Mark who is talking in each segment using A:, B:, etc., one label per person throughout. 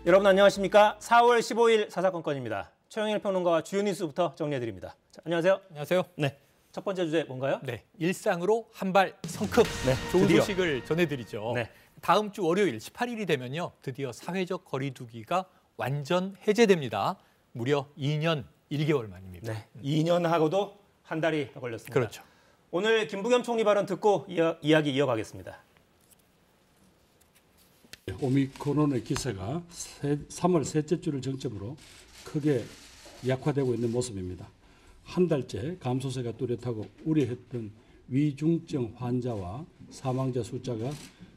A: 여러분 안녕하십니까? 4월 15일 사사건건입니다. 최영일 평론가와 주요 뉴스부터 정리해드립니다. 자, 안녕하세요.
B: 안녕하세요.
A: 네, 첫 번째 주제 뭔가요?
B: 네, 일상으로 한 발 성큼
A: 네,
B: 좋은
A: 드디어.
B: 소식을 전해드리죠.
A: 네.
B: 다음 주 월요일 18일이 되면요, 드디어 사회적 거리두기가 완전 해제됩니다. 무려 2년 1개월 만입니다.
A: 네, 2년 하고도 한 달이 더 걸렸습니다.
B: 그렇죠.
A: 오늘 김부겸 총리 발언 듣고 이야기 이어가겠습니다.
C: 오미크론의 기세가 3월 셋째 주를 정점으로 크게 약화되고 있는 모습입니다. 한 달째 감소세가 뚜렷하고 우려했던 위중증 환자와 사망자 숫자가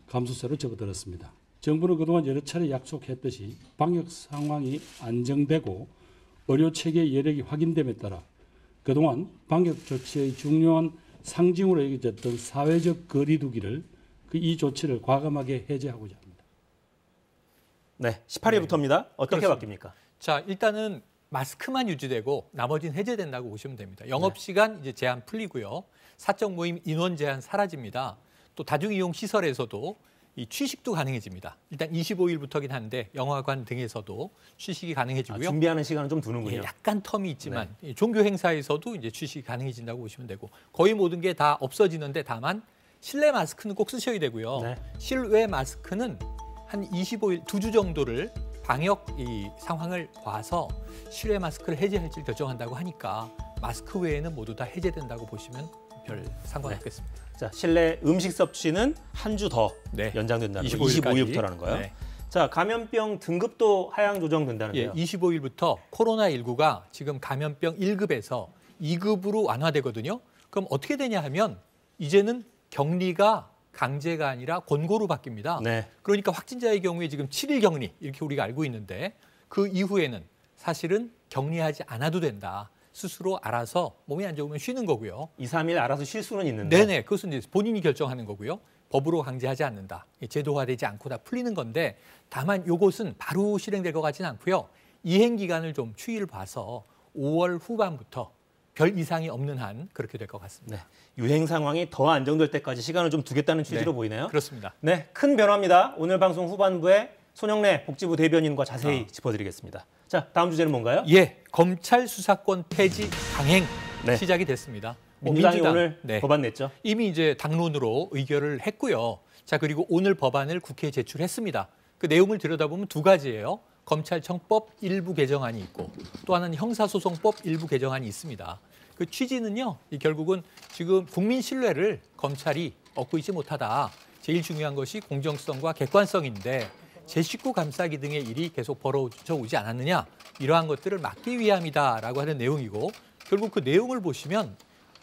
C: 감소세로 접어들었습니다. 정부는 그동안 여러 차례 약속했듯이 방역 상황이 안정되고 의료체계의 여력이 확인됨에 따라 그동안 방역 조치의 중요한 상징으로 여겨졌던 사회적 거리두기를 이 조치를 과감하게 해제하고자 합니다.
A: 네, 18일부터입니다. 어떻게
B: 그렇습니다.
A: 바뀝니까?
B: 자, 일단은 마스크만 유지되고 나머지는 해제된다고 보시면 됩니다. 영업시간 이제 제한 풀리고요. 사적 모임 인원 제한 사라집니다. 또 다중이용 시설에서도 이 취식도 가능해집니다. 일단 25일부터긴 한데 영화관 등에서도 취식이 가능해지고요.
A: 준비하는 시간은 좀 두는군요.
B: 예, 약간 텀이 있지만 종교 행사에서도 이제 취식이 가능해진다고 보시면 되고 거의 모든 게 다 없어지는데 다만 실내 마스크는 꼭 쓰셔야 되고요.
A: 네.
B: 실외 마스크는 한 25일, 2주 정도를 방역 이 상황을 봐서 실외 마스크를 해제할지 결정한다고 하니까 마스크 외에는 모두 다 해제된다고 보시면 별 상관없겠습니다.
A: 자, 실내 음식 섭취는 한 주 더
B: 네.
A: 연장된다는 거,
B: 25일까지.
A: 25일부터라는 거예요.
B: 네.
A: 자, 감염병 등급도 하향 조정된다는데요.
B: 예, 25일부터 코로나19가 지금 감염병 1급에서 2급으로 완화되거든요. 그럼 어떻게 되냐 하면 이제는 격리가 강제가 아니라 권고로 바뀝니다.
A: 네.
B: 그러니까 확진자의 경우에 지금 7일 격리 이렇게 우리가 알고 있는데 그 이후에는 사실은 격리하지 않아도 된다. 스스로 알아서 몸이 안 좋으면 쉬는 거고요.
A: 2, 3일 알아서 쉴 수는 있는데.
B: 네네, 그것은 이제 본인이 결정하는 거고요. 법으로 강제하지 않는다. 제도화되지 않고 다 풀리는 건데 다만 이것은 바로 실행될 것 같지는 않고요. 이행 기간을 좀 추이를 봐서 5월 후반부터 별 이상이 없는 한 그렇게 될 것 같습니다.
A: 네. 유행 상황이 더 안정될 때까지 시간을 좀 두겠다는 취지로 보이네요.
B: 그렇습니다.
A: 네, 큰 변화입니다. 오늘 방송 후반부에 손영래 복지부 대변인과 자세히 짚어드리겠습니다. 자, 다음 주제는 뭔가요?
B: 예, 검찰 수사권 폐지 강행
A: 네.
B: 시작이 됐습니다.
A: 민주당이 오늘
B: 네.
A: 법안 냈죠.
B: 이미 이제 당론으로 의결을 했고요. 자, 그리고 오늘 법안을 국회에 제출했습니다. 그 내용을 들여다보면 두 가지예요. 검찰청법 일부 개정안이 있고 또 하나는 형사소송법 일부 개정안이 있습니다. 그 취지는요, 결국은 지금 국민 신뢰를 검찰이 얻고 있지 못하다. 제일 중요한 것이 공정성과 객관성인데 제19 감싸기 등의 일이 계속 벌어져 오지 않았느냐. 이러한 것들을 막기 위함이다라고 하는 내용이고 결국 그 내용을 보시면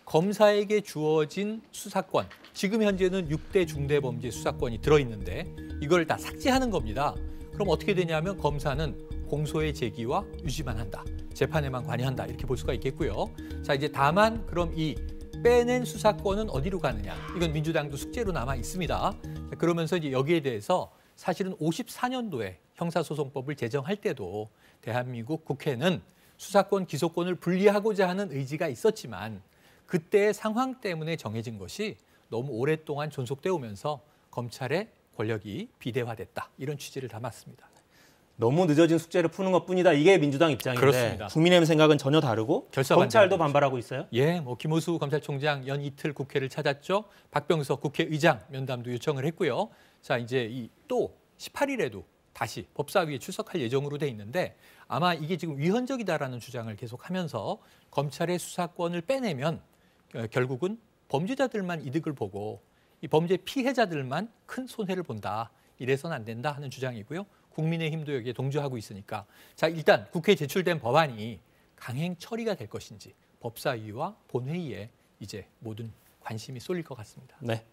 B: 검사에게 주어진 수사권, 지금 현재는 6대 중대범죄 수사권이 들어있는데 이걸 다 삭제하는 겁니다. 그럼 어떻게 되냐면 검사는 공소의 제기와 유지만 한다. 재판에만 관여한다. 이렇게 볼 수가 있겠고요. 자, 이제 다만 그럼 이 빼낸 수사권은 어디로 가느냐. 이건 민주당도 숙제로 남아 있습니다. 그러면서 이제 여기에 대해서 사실은 54년도에 형사소송법을 제정할 때도 대한민국 국회는 수사권, 기소권을 분리하고자 하는 의지가 있었지만 그때의 상황 때문에 정해진 것이 너무 오랫동안 존속되어 오면서 검찰의 권력이 비대화됐다. 이런 취지를 담았습니다.
A: 너무 늦어진 숙제를 푸는 것뿐이다. 이게 민주당 입장인데
B: 그렇습니다.
A: 국민의힘 생각은 전혀 다르고 검찰도 반발하고 있어요.
B: 예, 뭐 김호수 검찰총장 연 이틀 국회를 찾았죠. 박병석 국회의장 면담도 요청을 했고요. 자, 이제 또 18일에도 다시 법사위에 출석할 예정으로 돼 있는데 아마 이게 지금 위헌적이다라는 주장을 계속하면서 검찰의 수사권을 빼내면 결국은 범죄자들만 이득을 보고 이 범죄 피해자들만 큰 손해를 본다. 이래서는 안 된다 하는 주장이고요. 국민의힘도 여기에 동조하고 있으니까 자, 일단 국회에 제출된 법안이 강행 처리가 될 것인지 법사위와 본회의에 이제 모든 관심이 쏠릴 것 같습니다.
A: 네.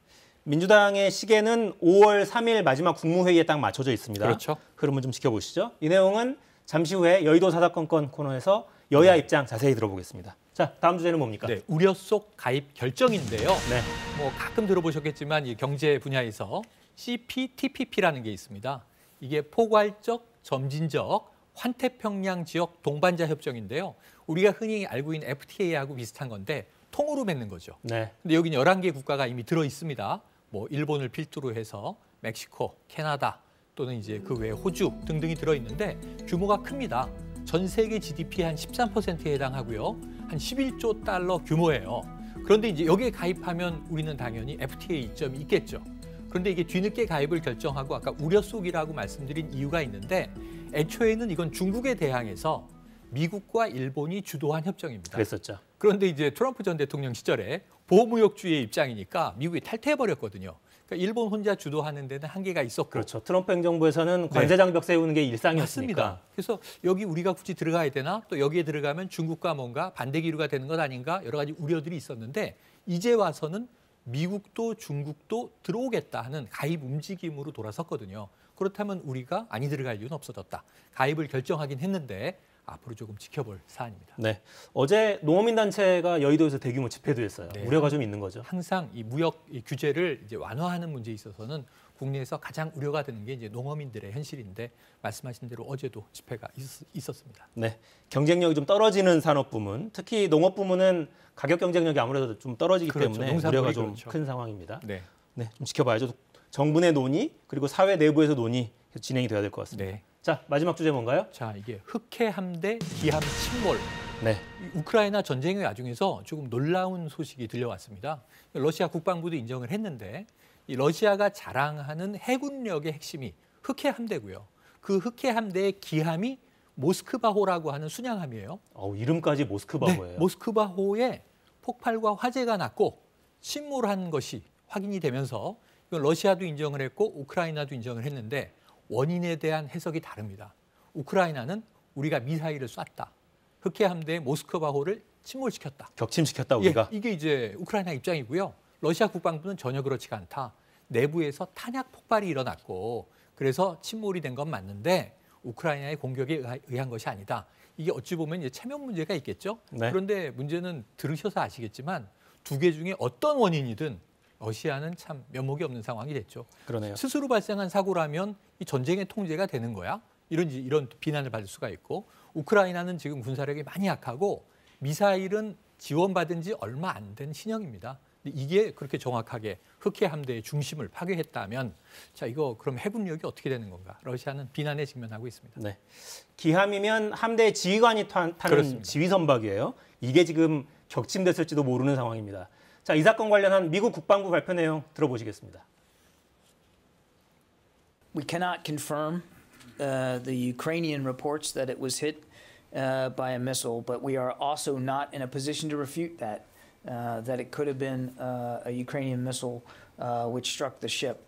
A: 민주당의 시계는 5월 3일 마지막 국무회의에 딱 맞춰져 있습니다.
B: 그렇죠.
A: 흐름을 좀 지켜보시죠. 이 내용은 잠시 후에 여의도 사사건건 코너에서 여야 입장 자세히 들어보겠습니다. 자, 다음 주제는 뭡니까?
B: 네, 우려 속 가입 결정인데요.
A: 네.
B: 뭐 가끔 들어보셨겠지만 이 경제 분야에서 CPTPP라는 게 있습니다. 이게 포괄적, 점진적, 환태평양 지역 동반자 협정인데요. 우리가 흔히 알고 있는 FTA하고 비슷한 건데 통으로 맺는 거죠.
A: 네.
B: 근데 여기는 11개 국가가 이미 들어 있습니다. 뭐 일본을 필두로 해서 멕시코, 캐나다, 또는 이제 그 외에 호주 등등이 들어있는데 규모가 큽니다. 전 세계 GDP의 한 13%에 해당하고요. 한 11조 달러 규모예요. 그런데 이제 여기에 가입하면 우리는 당연히 FTA 이점이 있겠죠. 그런데 이게 뒤늦게 가입을 결정하고 아까 우려 속이라고 말씀드린 이유가 있는데 애초에는 이건 중국에 대항해서 미국과 일본이 주도한 협정입니다.
A: 그랬었죠.
B: 그런데 이제 트럼프 전 대통령 시절에 보호무역주의의 입장이니까 미국이 탈퇴해버렸거든요. 그러니까 일본 혼자 주도하는 데는 한계가 있었고.
A: 그렇죠. 트럼프 행정부에서는 관세 장벽 세우는 게 일상이었으니까.
B: 맞습니다. 그래서 여기 우리가 굳이 들어가야 되나? 또 여기에 들어가면 중국과 뭔가 반대 기류가 되는 것 아닌가? 여러 가지 우려들이 있었는데 이제 와서는 미국도 중국도 들어오겠다 하는 가입 움직임으로 돌아섰거든요. 그렇다면 우리가 아니 들어갈 이유는 없어졌다. 가입을 결정하긴 했는데 앞으로 조금 지켜볼 사안입니다.
A: 네, 어제 농어민단체가 여의도에서 대규모 집회도 했어요.
B: 네.
A: 우려가 좀 있는 거죠.
B: 항상 이 무역 규제를 이제 완화하는 문제에 있어서는 국내에서 가장 우려가 되는 게 이제 농어민들의 현실인데 말씀하신 대로 어제도 집회가 있었습니다.
A: 네, 경쟁력이 좀 떨어지는 산업 부문, 특히 농업 부문은 가격 경쟁력이 아무래도 좀 떨어지기
B: 그렇죠.
A: 때문에
B: 농산물이
A: 우려가 좀
B: 그렇죠.
A: 큰 상황입니다.
B: 네.
A: 네, 좀 지켜봐야죠. 정부 내 논의 그리고 사회 내부에서 논의 진행이 돼야 될 것 같습니다.
B: 네.
A: 자, 마지막 주제 뭔가요?
B: 자, 이게 흑해 함대 기함 침몰.
A: 네,
B: 이 우크라이나 전쟁의 와중에서 조금 놀라운 소식이 들려왔습니다. 러시아 국방부도 인정을 했는데 이 러시아가 자랑하는 해군력의 핵심이 흑해 함대고요. 그 흑해 함대의 기함이 모스크바호라고 하는 순양함이에요.
A: 이름까지 모스크바호예요.
B: 네, 모스크바호에 폭발과 화재가 났고 침몰한 것이 확인이 되면서 이건 러시아도 인정을 했고 우크라이나도 인정을 했는데 원인에 대한 해석이 다릅니다. 우크라이나는 우리가 미사일을 쐈다. 흑해 함대의 모스크바호를 침몰시켰다.
A: 격침시켰다 우리가.
B: 예, 이게 이제 우크라이나 입장이고요. 러시아 국방부는 전혀 그렇지가 않다. 내부에서 탄약 폭발이 일어났고 그래서 침몰이 된 건 맞는데 우크라이나의 공격에 의한 것이 아니다. 이게 어찌 보면 이제 체면 문제가 있겠죠.
A: 네.
B: 그런데 문제는 들으셔서 아시겠지만 두 개 중에 어떤 원인이든 러시아는 참 면목이 없는 상황이 됐죠.
A: 그러네요.
B: 스스로 발생한 사고라면 이 전쟁의 통제가 되는 거야? 이런 비난을 받을 수가 있고 우크라이나는 지금 군사력이 많이 약하고 미사일은 지원받은 지 얼마 안 된 신형입니다. 근데 이게 그렇게 정확하게 흑해 함대의 중심을 파괴했다면 자 이거 그럼 해군력이 어떻게 되는 건가? 러시아는 비난에 직면하고 있습니다.
A: 네, 기함이면 함대 지휘관이 타는
B: 그렇습니다.
A: 지휘 선박이에요. 이게 지금 격침됐을지도 모르는 상황입니다. 자, 이 사건 관련한 미국 국방부 발표 내용 들어보시겠습니다.
D: We cannot confirm the Ukrainian reports that it was hit by a missile, but we are also not in a position to refute that it could have been a Ukrainian missile which struck the ship.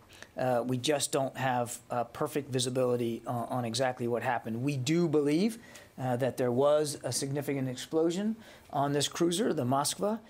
D: We just don't have perfect visibility on exactly what happened. We do believe that there was a significant explosion on this cruiser, the Moskva.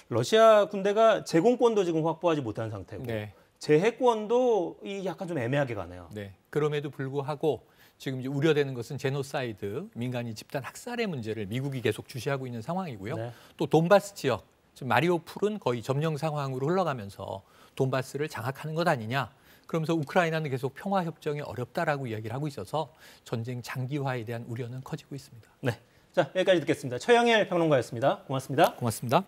A: 러시아 군대가 제공권도 지금 확보하지 못한 상태고
B: 네.
A: 재해권도 약간 좀 애매하게 가네요.
B: 네. 그럼에도 불구하고 지금 이제 우려되는 것은 제노사이드, 민간인 집단 학살의 문제를 미국이 계속 주시하고 있는 상황이고요.
A: 네.
B: 또 돈바스 지역, 지금 마리오폴은 거의 점령 상황으로 흘러가면서 돈바스를 장악하는 것 아니냐. 그러면서 우크라이나는 계속 평화협정이 어렵다라고 이야기를 하고 있어서 전쟁 장기화에 대한 우려는 커지고 있습니다.
A: 네, 자 여기까지 듣겠습니다. 최영일 평론가였습니다. 고맙습니다.
B: 고맙습니다.